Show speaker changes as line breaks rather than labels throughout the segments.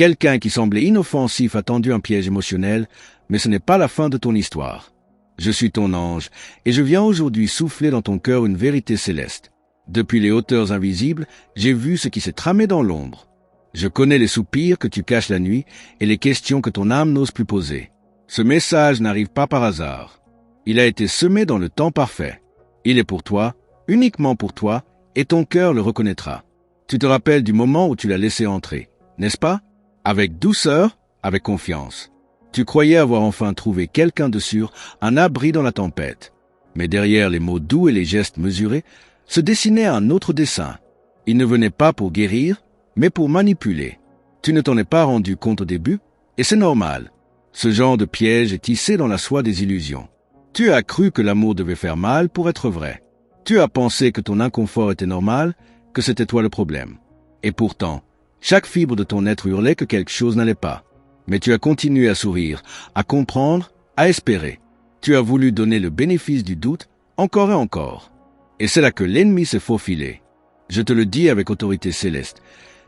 Quelqu'un qui semblait inoffensif a tendu un piège émotionnel, mais ce n'est pas la fin de ton histoire. Je suis ton ange, et je viens aujourd'hui souffler dans ton cœur une vérité céleste. Depuis les hauteurs invisibles, j'ai vu ce qui s'est tramé dans l'ombre. Je connais les soupirs que tu caches la nuit et les questions que ton âme n'ose plus poser. Ce message n'arrive pas par hasard. Il a été semé dans le temps parfait. Il est pour toi, uniquement pour toi, et ton cœur le reconnaîtra. Tu te rappelles du moment où tu l'as laissé entrer, n'est-ce pas? Avec douceur, avec confiance. Tu croyais avoir enfin trouvé quelqu'un de sûr, un abri dans la tempête. Mais derrière les mots doux et les gestes mesurés, se dessinait un autre dessein. Il ne venait pas pour guérir, mais pour manipuler. Tu ne t'en es pas rendu compte au début, et c'est normal. Ce genre de piège est tissé dans la soie des illusions. Tu as cru que l'amour devait faire mal pour être vrai. Tu as pensé que ton inconfort était normal, que c'était toi le problème. Et pourtant, chaque fibre de ton être hurlait que quelque chose n'allait pas. Mais tu as continué à sourire, à comprendre, à espérer. Tu as voulu donner le bénéfice du doute, encore et encore. Et c'est là que l'ennemi s'est faufilé. Je te le dis avec autorité céleste.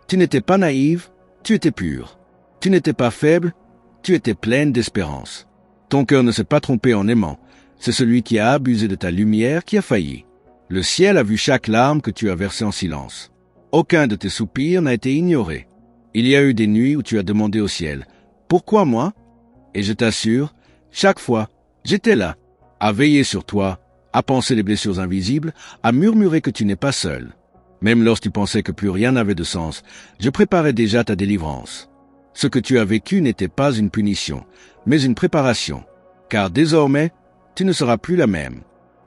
Tu n'étais pas naïve, tu étais pure. Tu n'étais pas faible, tu étais pleine d'espérance. Ton cœur ne s'est pas trompé en aimant. C'est celui qui a abusé de ta lumière qui a failli. Le ciel a vu chaque larme que tu as versée en silence. Aucun de tes soupirs n'a été ignoré. Il y a eu des nuits où tu as demandé au ciel « Pourquoi moi ?» Et je t'assure, chaque fois, j'étais là, à veiller sur toi, à penser les blessures invisibles, à murmurer que tu n'es pas seul. Même lorsque tu pensais que plus rien n'avait de sens, je préparais déjà ta délivrance. Ce que tu as vécu n'était pas une punition, mais une préparation. Car désormais, tu ne seras plus la même.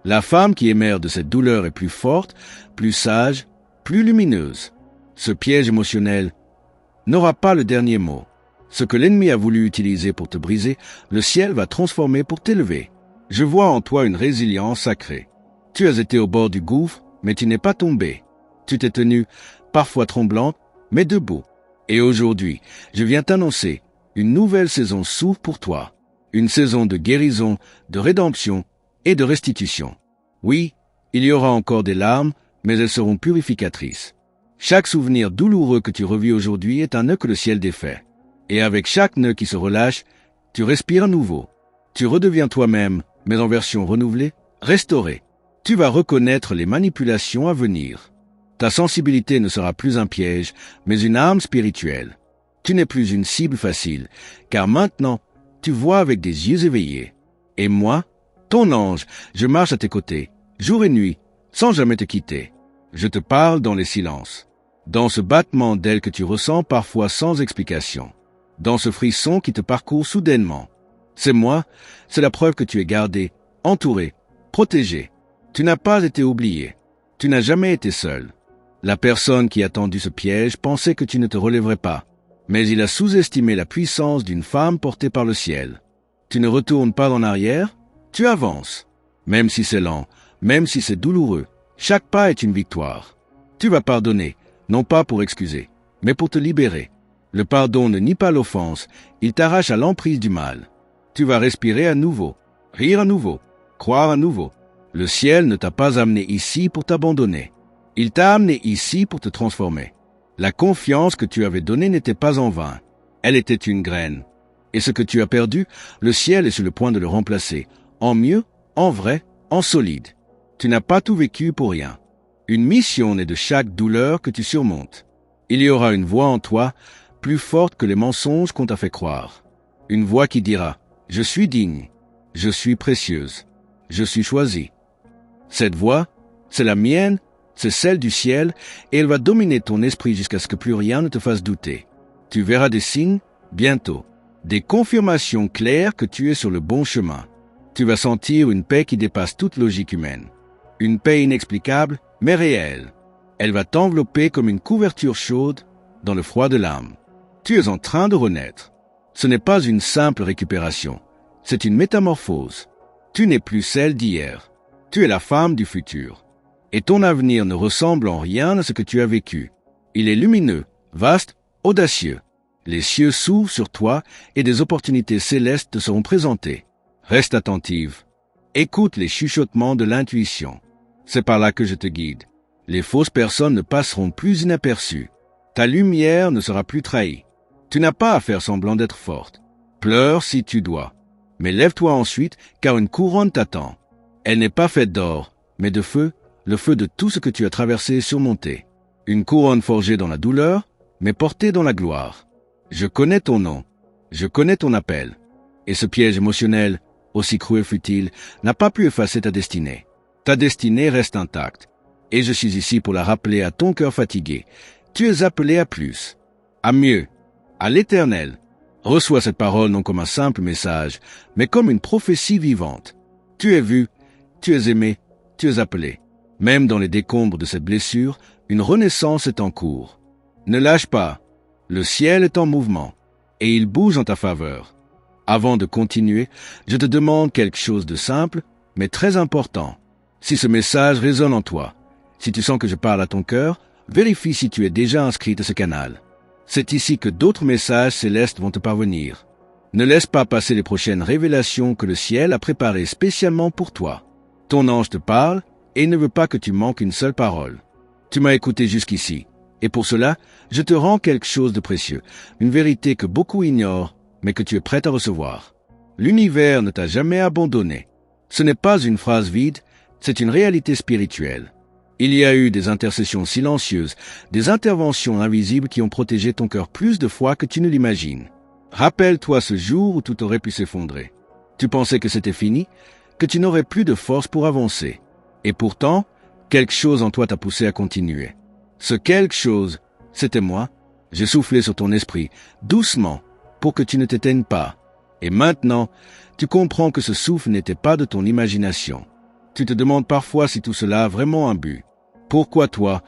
La femme qui émerge de cette douleur est plus forte, plus sage, plus lumineuse. Ce piège émotionnel n'aura pas le dernier mot. Ce que l'ennemi a voulu utiliser pour te briser, le ciel va transformer pour t'élever. Je vois en toi une résilience sacrée. Tu as été au bord du gouffre, mais tu n'es pas tombé. Tu t'es tenu, parfois tremblante, mais debout. Et aujourd'hui, je viens t'annoncer, une nouvelle saison s'ouvre pour toi. Une saison de guérison, de rédemption et de restitution. Oui, il y aura encore des larmes, mais elles seront purificatrices. Chaque souvenir douloureux que tu revis aujourd'hui est un nœud que le ciel défait. Et avec chaque nœud qui se relâche, tu respires à nouveau. Tu redeviens toi-même, mais en version renouvelée, restaurée. Tu vas reconnaître les manipulations à venir. Ta sensibilité ne sera plus un piège, mais une arme spirituelle. Tu n'es plus une cible facile, car maintenant, tu vois avec des yeux éveillés. Et moi, ton ange, je marche à tes côtés, jour et nuit, sans jamais te quitter. Je te parle dans les silences, dans ce battement d'ailes que tu ressens parfois sans explication, dans ce frisson qui te parcourt soudainement. C'est moi, c'est la preuve que tu es gardé, entouré, protégé. Tu n'as pas été oublié. Tu n'as jamais été seul. La personne qui a tendu ce piège pensait que tu ne te relèverais pas, mais il a sous-estimé la puissance d'une femme portée par le ciel. Tu ne retournes pas en arrière, tu avances. Même si c'est lent, même si c'est douloureux, chaque pas est une victoire. Tu vas pardonner, non pas pour excuser, mais pour te libérer. Le pardon ne nie pas l'offense, il t'arrache à l'emprise du mal. Tu vas respirer à nouveau, rire à nouveau, croire à nouveau. Le ciel ne t'a pas amené ici pour t'abandonner. Il t'a amené ici pour te transformer. La confiance que tu avais donnée n'était pas en vain. Elle était une graine. Et ce que tu as perdu, le ciel est sur le point de le remplacer, en mieux, en vrai, en solide. Tu n'as pas tout vécu pour rien. Une mission naît de chaque douleur que tu surmontes. Il y aura une voix en toi, plus forte que les mensonges qu'on t'a fait croire. Une voix qui dira « Je suis digne, je suis précieuse, je suis choisie ». Cette voix, c'est la mienne, c'est celle du ciel, et elle va dominer ton esprit jusqu'à ce que plus rien ne te fasse douter. Tu verras des signes, bientôt, des confirmations claires que tu es sur le bon chemin. Tu vas sentir une paix qui dépasse toute logique humaine. Une paix inexplicable, mais réelle. Elle va t'envelopper comme une couverture chaude dans le froid de l'âme. Tu es en train de renaître. Ce n'est pas une simple récupération, c'est une métamorphose. Tu n'es plus celle d'hier. Tu es la femme du futur. Et ton avenir ne ressemble en rien à ce que tu as vécu. Il est lumineux, vaste, audacieux. Les cieux s'ouvrent sur toi et des opportunités célestes te seront présentées. Reste attentive. Écoute les chuchotements de l'intuition. C'est par là que je te guide. Les fausses personnes ne passeront plus inaperçues. Ta lumière ne sera plus trahie. Tu n'as pas à faire semblant d'être forte. Pleure si tu dois. Mais lève-toi ensuite, car une couronne t'attend. Elle n'est pas faite d'or, mais de feu, le feu de tout ce que tu as traversé et surmonté. Une couronne forgée dans la douleur, mais portée dans la gloire. Je connais ton nom. Je connais ton appel. Et ce piège émotionnel, aussi cruel fut-il, n'a pas pu effacer ta destinée. Ta destinée reste intacte. Et je suis ici pour la rappeler à ton cœur fatigué. Tu es appelé à plus, à mieux, à l'Éternel. Reçois cette parole non comme un simple message, mais comme une prophétie vivante. Tu es vu, tu es aimé, tu es appelé. Même dans les décombres de cette blessure, une renaissance est en cours. Ne lâche pas. Le ciel est en mouvement, et il bouge en ta faveur. Avant de continuer, je te demande quelque chose de simple, mais très important. Si ce message résonne en toi, si tu sens que je parle à ton cœur, vérifie si tu es déjà inscrit à ce canal. C'est ici que d'autres messages célestes vont te parvenir. Ne laisse pas passer les prochaines révélations que le ciel a préparées spécialement pour toi. Ton ange te parle et il ne veut pas que tu manques une seule parole. Tu m'as écouté jusqu'ici, et pour cela, je te rends quelque chose de précieux, une vérité que beaucoup ignorent, mais que tu es prêt à recevoir. L'univers ne t'a jamais abandonné. Ce n'est pas une phrase vide, c'est une réalité spirituelle. Il y a eu des intercessions silencieuses, des interventions invisibles qui ont protégé ton cœur plus de fois que tu ne l'imagines. Rappelle-toi ce jour où tout aurait pu s'effondrer. Tu pensais que c'était fini, que tu n'aurais plus de force pour avancer. Et pourtant, quelque chose en toi t'a poussé à continuer. Ce quelque chose, c'était moi. J'ai soufflé sur ton esprit, doucement, pour que tu ne t'éteignes pas. Et maintenant, tu comprends que ce souffle n'était pas de ton imagination. Tu te demandes parfois si tout cela a vraiment un but. Pourquoi toi?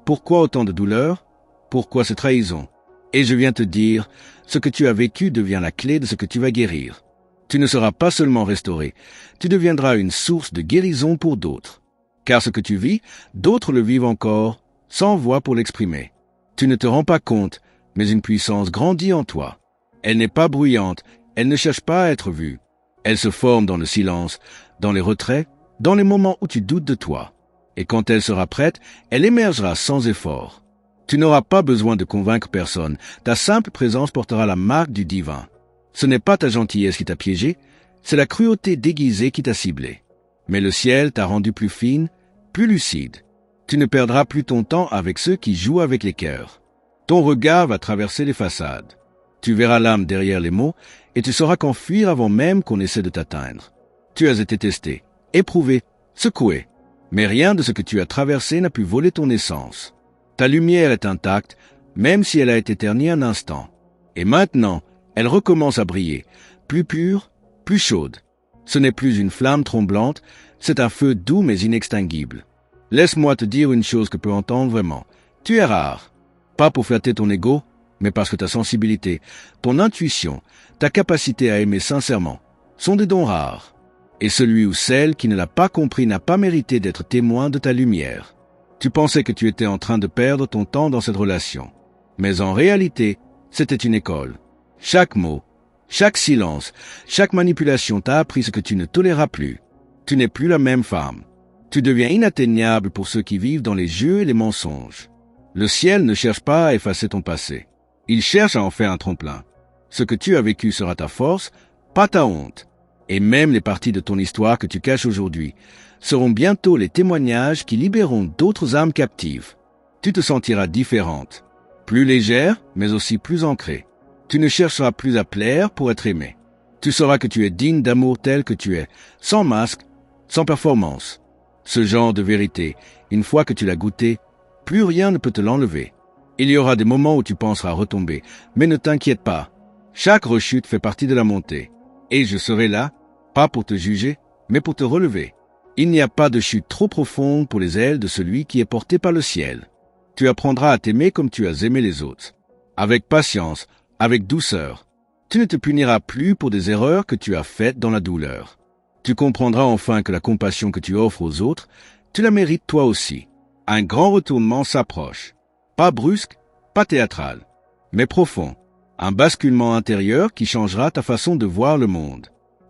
Pourquoi autant de douleur? Pourquoi cette trahison? Et je viens te dire, ce que tu as vécu devient la clé de ce que tu vas guérir. Tu ne seras pas seulement restauré, tu deviendras une source de guérison pour d'autres. Car ce que tu vis, d'autres le vivent encore, sans voix pour l'exprimer. Tu ne te rends pas compte, mais une puissance grandit en toi. Elle n'est pas bruyante, elle ne cherche pas à être vue. Elle se forme dans le silence, dans les retraits, dans les moments où tu doutes de toi. Et quand elle sera prête, elle émergera sans effort. Tu n'auras pas besoin de convaincre personne. Ta simple présence portera la marque du divin. Ce n'est pas ta gentillesse qui t'a piégé, c'est la cruauté déguisée qui t'a ciblé. Mais le ciel t'a rendu plus fine, plus lucide. Tu ne perdras plus ton temps avec ceux qui jouent avec les cœurs. Ton regard va traverser les façades. Tu verras l'âme derrière les mots et tu sauras qu'en fuir avant même qu'on essaie de t'atteindre. Tu as été testé, éprouvé, secoué. Mais rien de ce que tu as traversé n'a pu voler ton essence. Ta lumière est intacte, même si elle a été ternie un instant. Et maintenant, elle recommence à briller, plus pure, plus chaude. Ce n'est plus une flamme tremblante, c'est un feu doux mais inextinguible. Laisse-moi te dire une chose que peut entendre vraiment. Tu es rare. Pas pour flatter ton ego, mais parce que ta sensibilité, ton intuition, ta capacité à aimer sincèrement, sont des dons rares. Et celui ou celle qui ne l'a pas compris n'a pas mérité d'être témoin de ta lumière. Tu pensais que tu étais en train de perdre ton temps dans cette relation. Mais en réalité, c'était une école. Chaque mot, chaque silence, chaque manipulation t'a appris ce que tu ne toléras plus. Tu n'es plus la même femme. Tu deviens inatteignable pour ceux qui vivent dans les jeux et les mensonges. Le ciel ne cherche pas à effacer ton passé. Il cherche à en faire un tremplin. Ce que tu as vécu sera ta force, pas ta honte. Et même les parties de ton histoire que tu caches aujourd'hui seront bientôt les témoignages qui libéreront d'autres âmes captives. Tu te sentiras différente, plus légère, mais aussi plus ancrée. Tu ne chercheras plus à plaire pour être aimé. Tu sauras que tu es digne d'amour tel que tu es, sans masque, sans performance. Ce genre de vérité, une fois que tu l'as goûté, plus rien ne peut te l'enlever. Il y aura des moments où tu penseras retomber, mais ne t'inquiète pas. Chaque rechute fait partie de la montée. Et je serai là, pas pour te juger, mais pour te relever. Il n'y a pas de chute trop profonde pour les ailes de celui qui est porté par le ciel. Tu apprendras à t'aimer comme tu as aimé les autres. Avec patience, avec douceur. Tu ne te puniras plus pour des erreurs que tu as faites dans la douleur. Tu comprendras enfin que la compassion que tu offres aux autres, tu la mérites toi aussi. Un grand retournement s'approche. Pas brusque, pas théâtral, mais profond. Un basculement intérieur qui changera ta façon de voir le monde.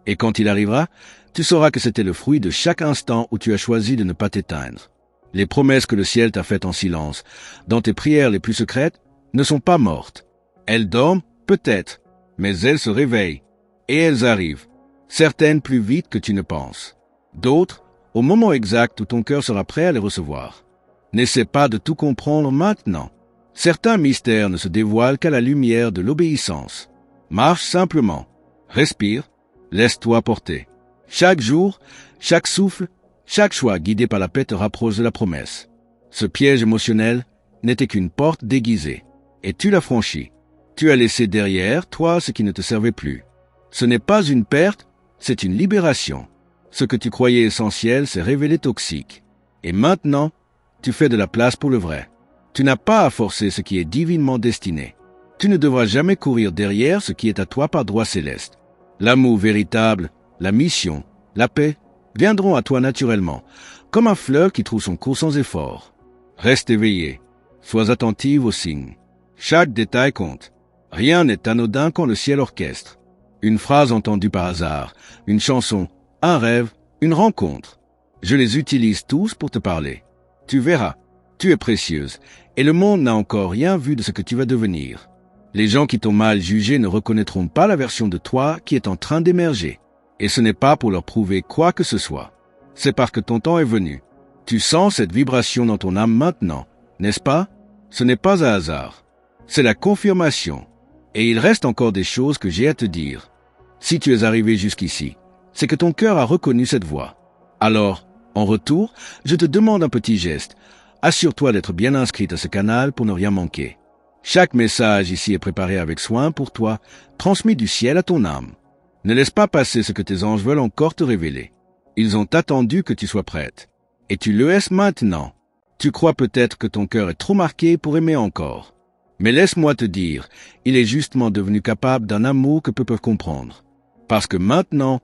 Et quand il arrivera, tu sauras que c'était le fruit de chaque instant où tu as choisi de ne pas t'éteindre. Les promesses que le ciel t'a faites en silence, dans tes prières les plus secrètes, ne sont pas mortes. Elles dorment Peut-être, mais elles se réveillent. Et elles arrivent. Certaines plus vite que tu ne penses. D'autres, au moment exact où ton cœur sera prêt à les recevoir. N'essaie pas de tout comprendre maintenant. Certains mystères ne se dévoilent qu'à la lumière de l'obéissance. Marche simplement. Respire. Laisse-toi porter. Chaque jour, chaque souffle, chaque choix guidé par la paix te rapproche de la promesse. Ce piège émotionnel n'était qu'une porte déguisée. Et tu l'as franchi. Tu as laissé derrière toi ce qui ne te servait plus. Ce n'est pas une perte, c'est une libération. Ce que tu croyais essentiel s'est révélé toxique. Et maintenant, tu fais de la place pour le vrai. Tu n'as pas à forcer ce qui est divinement destiné. Tu ne devras jamais courir derrière ce qui est à toi par droit céleste. L'amour véritable, la mission, la paix viendront à toi naturellement, comme un fleuve qui trouve son cours sans effort. Reste éveillé. Sois attentive aux signes. Chaque détail compte. Rien n'est anodin quand le ciel orchestre. Une phrase entendue par hasard, une chanson, un rêve, une rencontre. Je les utilise tous pour te parler. Tu verras, tu es précieuse, et le monde n'a encore rien vu de ce que tu vas devenir. Les gens qui t'ont mal jugé ne reconnaîtront pas la version de toi qui est en train d'émerger. Et ce n'est pas pour leur prouver quoi que ce soit. C'est parce que ton temps est venu. Tu sens cette vibration dans ton âme maintenant, n'est-ce pas? Ce n'est pas un hasard. C'est la confirmation. Et il reste encore des choses que j'ai à te dire. Si tu es arrivé jusqu'ici, c'est que ton cœur a reconnu cette voix. Alors, en retour, je te demande un petit geste. Assure-toi d'être bien inscrite à ce canal pour ne rien manquer. Chaque message ici est préparé avec soin pour toi, transmis du ciel à ton âme. Ne laisse pas passer ce que tes anges veulent encore te révéler. Ils ont attendu que tu sois prête. Et tu le es maintenant. Tu crois peut-être que ton cœur est trop marqué pour aimer encore. Mais laisse-moi te dire, il est justement devenu capable d'un amour que peu peuvent comprendre. Parce que maintenant,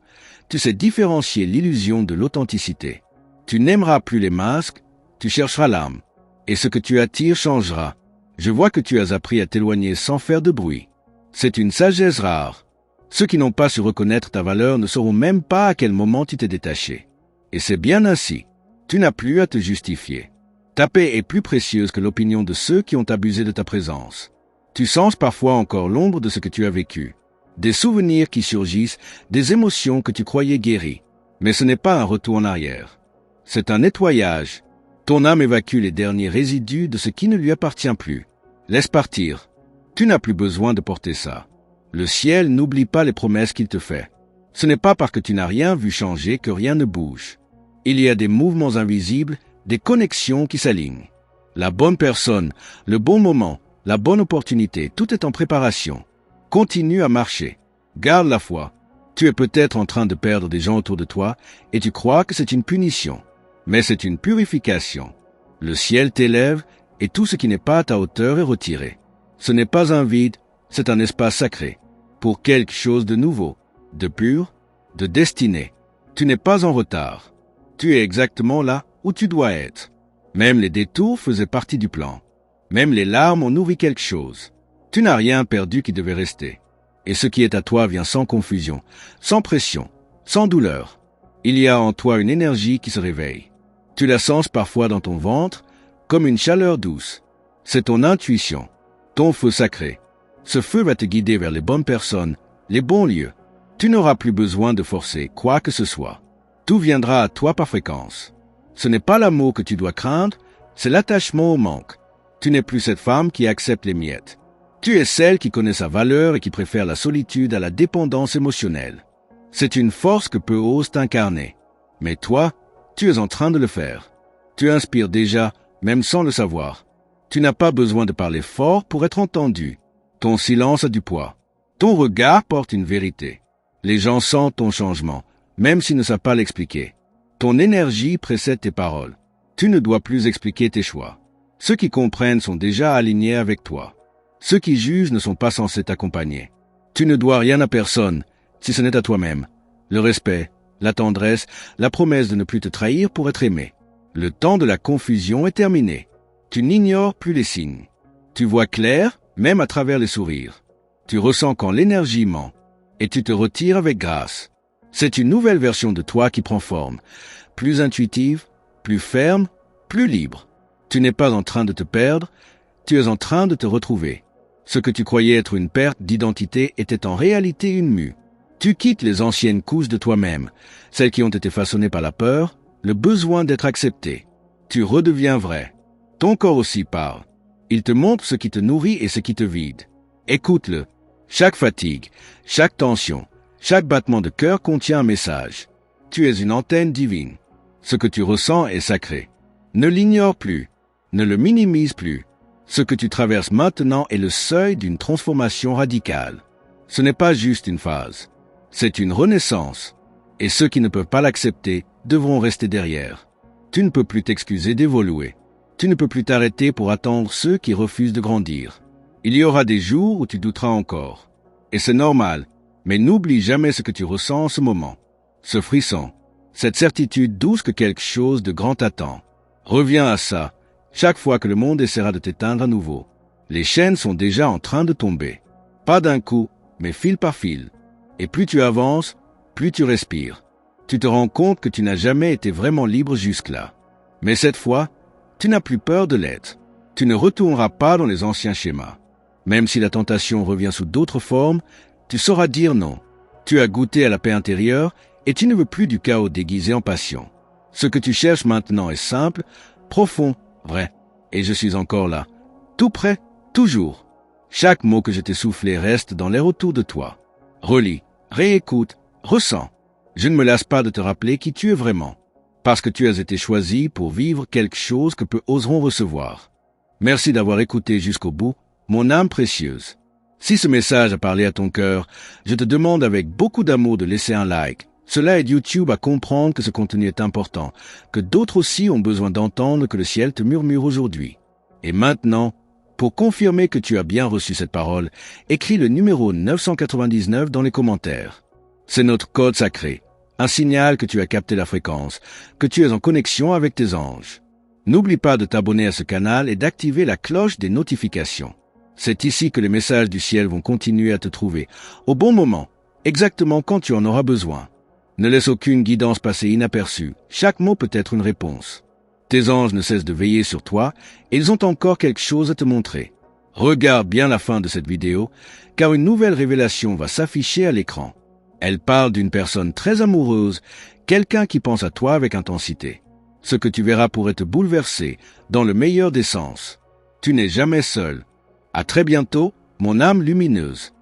tu sais différencier l'illusion de l'authenticité. Tu n'aimeras plus les masques, tu chercheras l'âme. Et ce que tu attires changera. Je vois que tu as appris à t'éloigner sans faire de bruit. C'est une sagesse rare. Ceux qui n'ont pas su reconnaître ta valeur ne sauront même pas à quel moment tu t'es détaché. Et c'est bien ainsi. Tu n'as plus à te justifier. Ta paix est plus précieuse que l'opinion de ceux qui ont abusé de ta présence. Tu sens parfois encore l'ombre de ce que tu as vécu. Des souvenirs qui surgissent, des émotions que tu croyais guéries. Mais ce n'est pas un retour en arrière. C'est un nettoyage. Ton âme évacue les derniers résidus de ce qui ne lui appartient plus. Laisse partir. Tu n'as plus besoin de porter ça. Le ciel n'oublie pas les promesses qu'il te fait. Ce n'est pas parce que tu n'as rien vu changer que rien ne bouge. Il y a des mouvements invisibles, des connexions qui s'alignent. La bonne personne, le bon moment, la bonne opportunité, tout est en préparation. Continue à marcher. Garde la foi. Tu es peut-être en train de perdre des gens autour de toi et tu crois que c'est une punition. Mais c'est une purification. Le ciel t'élève et tout ce qui n'est pas à ta hauteur est retiré. Ce n'est pas un vide, c'est un espace sacré. Pour quelque chose de nouveau, de pur, de destiné. Tu n'es pas en retard. Tu es exactement là où tu dois être. Même les détours faisaient partie du plan. Même les larmes ont nourri quelque chose. Tu n'as rien perdu qui devait rester. Et ce qui est à toi vient sans confusion, sans pression, sans douleur. Il y a en toi une énergie qui se réveille. Tu la sens parfois dans ton ventre, comme une chaleur douce. C'est ton intuition, ton feu sacré. Ce feu va te guider vers les bonnes personnes, les bons lieux. Tu n'auras plus besoin de forcer quoi que ce soit. Tout viendra à toi par fréquence. Ce n'est pas l'amour que tu dois craindre, c'est l'attachement au manque. Tu n'es plus cette femme qui accepte les miettes. Tu es celle qui connaît sa valeur et qui préfère la solitude à la dépendance émotionnelle. C'est une force que peu osent incarner. Mais toi, tu es en train de le faire. Tu inspires déjà, même sans le savoir. Tu n'as pas besoin de parler fort pour être entendu. Ton silence a du poids. Ton regard porte une vérité. Les gens sentent ton changement, même s'ils ne savent pas l'expliquer. Ton énergie précède tes paroles. Tu ne dois plus expliquer tes choix. Ceux qui comprennent sont déjà alignés avec toi. Ceux qui jugent ne sont pas censés t'accompagner. Tu ne dois rien à personne, si ce n'est à toi-même. Le respect, la tendresse, la promesse de ne plus te trahir pour être aimé. Le temps de la confusion est terminé. Tu n'ignores plus les signes. Tu vois clair, même à travers les sourires. Tu ressens quand l'énergie ment, et tu te retires avec grâce. C'est une nouvelle version de toi qui prend forme, plus intuitive, plus ferme, plus libre. Tu n'es pas en train de te perdre, tu es en train de te retrouver. Ce que tu croyais être une perte d'identité était en réalité une mue. Tu quittes les anciennes couches de toi-même, celles qui ont été façonnées par la peur, le besoin d'être accepté. Tu redeviens vrai. Ton corps aussi parle. Il te montre ce qui te nourrit et ce qui te vide. Écoute-le. Chaque fatigue, chaque tension, chaque battement de cœur contient un message. Tu es une antenne divine. Ce que tu ressens est sacré. Ne l'ignore plus. Ne le minimise plus. Ce que tu traverses maintenant est le seuil d'une transformation radicale. Ce n'est pas juste une phase. C'est une renaissance. Et ceux qui ne peuvent pas l'accepter devront rester derrière. Tu ne peux plus t'excuser d'évoluer. Tu ne peux plus t'arrêter pour attendre ceux qui refusent de grandir. Il y aura des jours où tu douteras encore. Et c'est normal, mais n'oublie jamais ce que tu ressens en ce moment. Ce frisson, cette certitude douce que quelque chose de grand t'attend. Reviens à ça, chaque fois que le monde essaiera de t'éteindre à nouveau. Les chaînes sont déjà en train de tomber. Pas d'un coup, mais fil par fil. Et plus tu avances, plus tu respires. Tu te rends compte que tu n'as jamais été vraiment libre jusque-là. Mais cette fois, tu n'as plus peur de l'être. Tu ne retourneras pas dans les anciens schémas. Même si la tentation revient sous d'autres formes, tu sauras dire non. Tu as goûté à la paix intérieure et tu ne veux plus du chaos déguisé en passion. Ce que tu cherches maintenant est simple, profond, vrai. Et je suis encore là. Tout près, toujours. Chaque mot que je t'ai soufflé reste dans l'air autour de toi. Relis, réécoute, ressens. Je ne me lasse pas de te rappeler qui tu es vraiment. Parce que tu as été choisi pour vivre quelque chose que peu oseront recevoir. Merci d'avoir écouté jusqu'au bout, mon âme précieuse. Si ce message a parlé à ton cœur, je te demande avec beaucoup d'amour de laisser un like. Cela aide YouTube à comprendre que ce contenu est important, que d'autres aussi ont besoin d'entendre que le ciel te murmure aujourd'hui. Et maintenant, pour confirmer que tu as bien reçu cette parole, écris le numéro 999 dans les commentaires. C'est notre code sacré, un signal que tu as capté la fréquence, que tu es en connexion avec tes anges. N'oublie pas de t'abonner à ce canal et d'activer la cloche des notifications. C'est ici que les messages du ciel vont continuer à te trouver, au bon moment, exactement quand tu en auras besoin. Ne laisse aucune guidance passer inaperçue, chaque mot peut être une réponse. Tes anges ne cessent de veiller sur toi et ils ont encore quelque chose à te montrer. Regarde bien la fin de cette vidéo, car une nouvelle révélation va s'afficher à l'écran. Elle parle d'une personne très amoureuse, quelqu'un qui pense à toi avec intensité. Ce que tu verras pourrait te bouleverser, dans le meilleur des sens. Tu n'es jamais seul. À très bientôt, mon âme lumineuse.